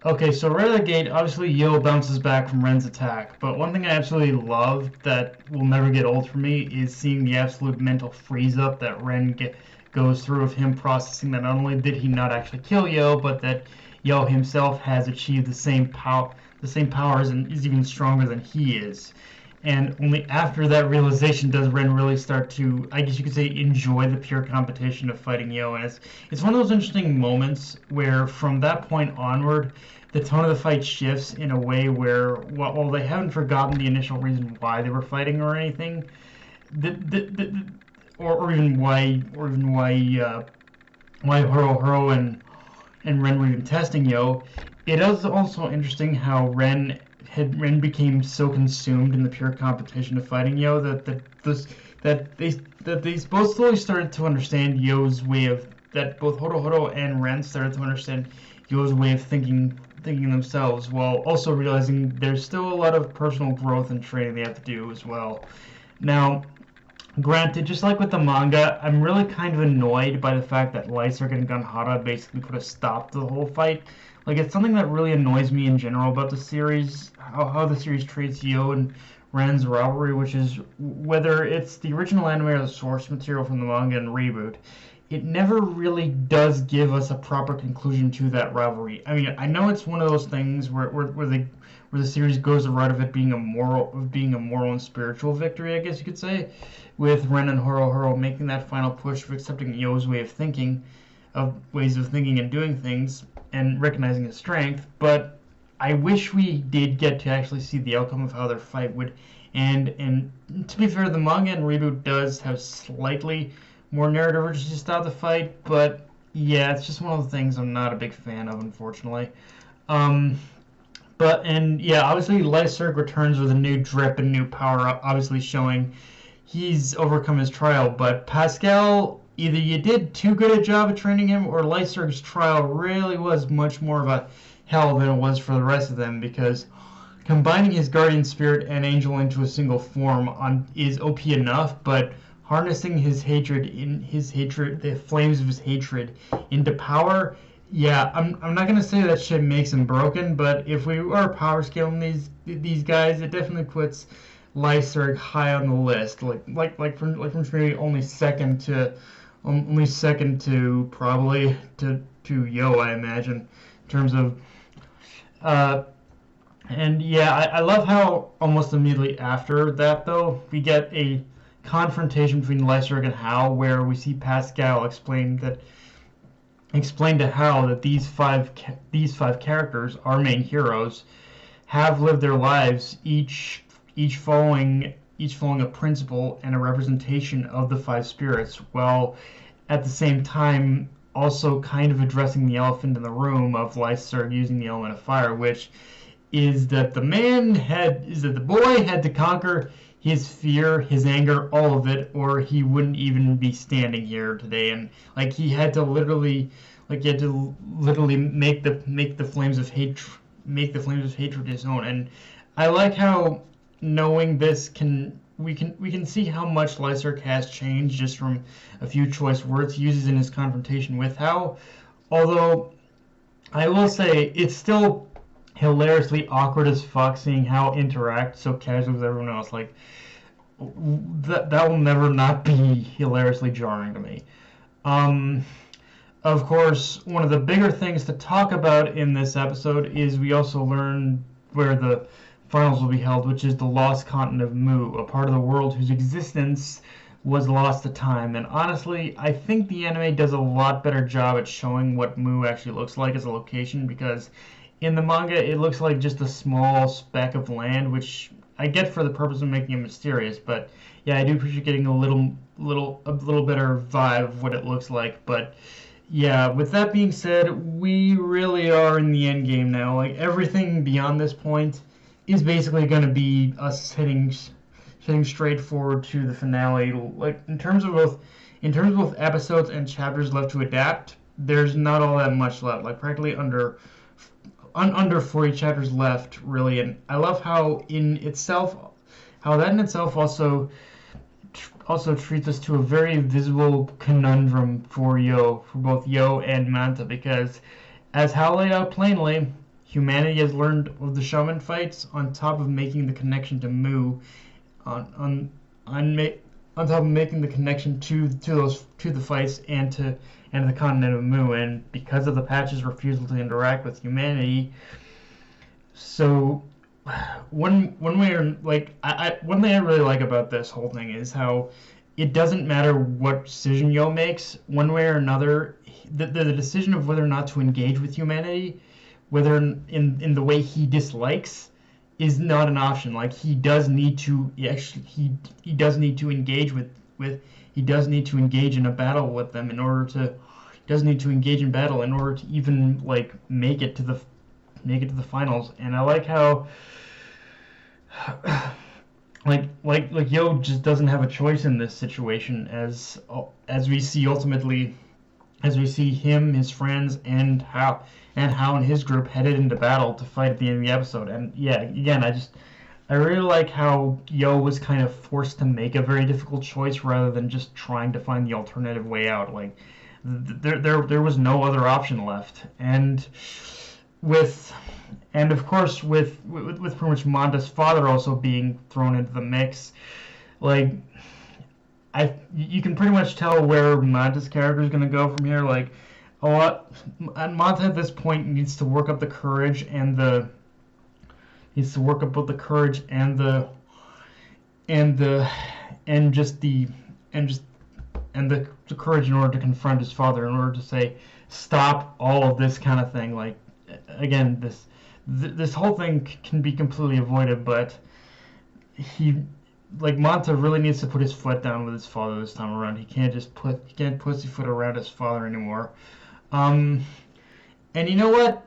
Okay, so right out of the gate, obviously Yo bounces back from Ren's attack, but one thing I absolutely love that will never get old for me is seeing the absolute mental freeze up that goes through of him processing that not only did he not actually kill Yo, but that Yo himself has achieved the same powers, and is even stronger than he is. And only after that realization does Ren really start to, I guess you could say, enjoy the pure competition of fighting Yo. And it's one of those interesting moments where, from that point onward, the tone of the fight shifts in a way where, while they haven't forgotten the initial reason why they were fighting or anything, or even why Horo and Ren were even testing Yo. It is also interesting how Ren became so consumed in the pure competition of fighting Yo that they both slowly started to understand Yo's way of that both Horo and Ren started to understand Yo's way of thinking themselves, while also realizing there's still a lot of personal growth and training they have to do as well. Now, granted, just like with the manga, I'm really kind of annoyed by the fact that Lyserg and Ganhara basically put a stop to the whole fight. Like, it's something that really annoys me in general about the series, how the series treats Yo and Ren's rivalry, which is whether it's the original anime or the source material from the manga and reboot, it never really does give us a proper conclusion to that rivalry. I mean, I know it's one of those things where the series goes the route of it being a moral and spiritual victory, I guess you could say, with Ren and Horo making that final push of accepting Yo's ways of thinking and doing things, and recognizing his strength. But I wish we did get to actually see the outcome of how their fight would end. And to be fair, the manga and reboot does have slightly more narrative urgency style the fight, but yeah, it's just one of the things I'm not a big fan of, unfortunately. Um, and yeah, obviously Lyserg returns with a new drip and new power, obviously showing he's overcome his trial. But Pascal, either you did too good a job of training him, or Lyserg's trial really was much more of a hell than it was for the rest of them, because combining his guardian spirit and angel into a single form is OP enough, but harnessing the flames of his hatred into power. Yeah, I'm not gonna say that shit makes him broken, but if we are power scaling these guys, it definitely puts Lyserg high on the list. From maybe only second to probably to Yo, I imagine, in terms of uh and yeah, I love how almost immediately after that, though, we get a confrontation between Lyserg and Hal, where we see Pascal explain to Hal that these five characters, our main heroes, have lived their lives, each following a principle and a representation of the five spirits, while at the same time also kind of addressing the elephant in the room of Lyserg using the element of fire, which is that the boy had to conquer his fear, his anger, all of it, or he wouldn't even be standing here today. And he had to literally make the flames of hatred his own. And I like how, knowing this, we can see how much Lyserg has changed just from a few choice words he uses in his confrontation with Hal. Although I will say it's still hilariously awkward as fuck seeing Hal interact so casually with everyone else. Like, that will never not be hilariously jarring to me. Um, of course, one of the bigger things to talk about in this episode is we also learn where the finals will be held, which is the lost continent of Mu, a part of the world whose existence was lost to time. And honestly, I think the anime does a lot better job at showing what Mu actually looks like as a location, because in the manga it looks like just a small speck of land, which I get for the purpose of making it mysterious. But yeah, I do appreciate getting a little better vibe of what it looks like. But yeah, with that being said, we really are in the end game now. Like, everything beyond this point is basically going to be us heading straight forward to the finale. Like, in terms of both episodes and chapters left to adapt, there's not all that much left. Like, practically under 40 chapters left, really. And I love how that in itself also treats us to a very visible conundrum for both Yo and Manta, because as Hal laid out plainly, humanity has learned of the Shaman fights, on top of making the connection to Mu, on top of making the connection to the fights and the continent of Mu, and because of the Patch's refusal to interact with humanity. So one way or like one thing I really like about this whole thing is how it doesn't matter what decision Yo makes, one way or another, the decision of whether or not to engage with humanity, whether in the way he dislikes, is not an option. Like, he does need to he does need to engage with he does need to engage in a battle with them in order to he does need to engage in battle in order to even like make it to the finals. And I like how like Yo just doesn't have a choice in this situation, as we see ultimately, as we see him, his friends, and Hao and his group headed into battle to fight at the end of the episode. And yeah, again, I really like how Yo was kind of forced to make a very difficult choice rather than just trying to find the alternative way out. Like, there was no other option left. And of course with pretty much Manta's father also being thrown into the mix, like, you can pretty much tell where Manta's character is going to go from here. Like, Manta at this point needs to work up the courage and the courage in order to confront his father, in order to say, stop all of this kind of thing. Like, again, this whole thing can be completely avoided, but Manta really needs to put his foot down with his father this time around. He can't pussyfoot around his father anymore. And you know what?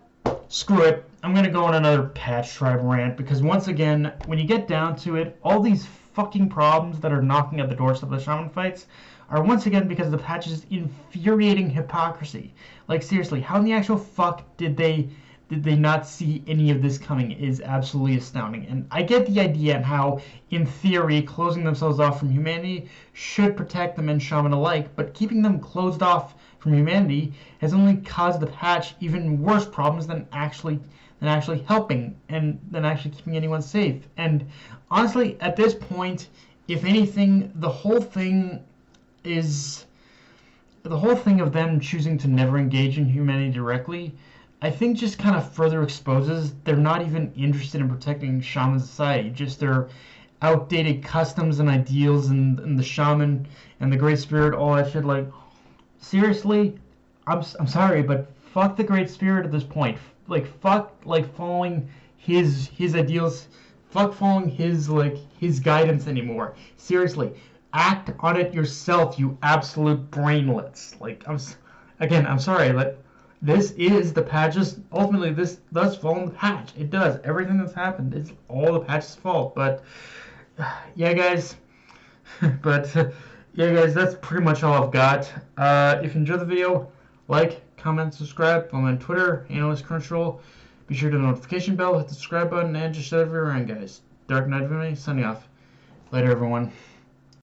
Screw it. I'm gonna go on another Patch Tribe rant, because once again, when you get down to it, all these fucking problems that are knocking at the doors of the Shaman fights are once again because of the Patch's infuriating hypocrisy. Like, seriously, how in the actual fuck did they not see any of this coming is absolutely astounding. And I get the idea and how, in theory, closing themselves off from humanity should protect them and Shaman alike, but keeping them closed off from humanity has only caused the Patch even worse problems than actually helping and than actually keeping anyone safe. And honestly, at this point, if anything, the whole thing of them choosing to never engage in humanity directly, I think, just kind of further exposes they're not even interested in protecting Shaman society, just their outdated customs and ideals, and the Shaman and the Great Spirit, all that shit. Like, seriously, I'm sorry, but fuck the Great Spirit at this point. Like, fuck, like, following his ideals, fuck following his guidance anymore. Seriously, act on it yourself, you absolute brainlets. Like, I'm sorry, but this is the Patch's, ultimately, this does fall on the Patch. It does. Everything that's happened is all the Patch's fault. But yeah, guys. Yeah, guys, that's pretty much all I've got. If you enjoyed the video, like, comment, subscribe. Follow me on Twitter, Analyst Crunchyroll. Be sure to hit the notification bell, hit the subscribe button, and just shut everyone around, guys. Dark Knight Vinny, signing off. Later, everyone.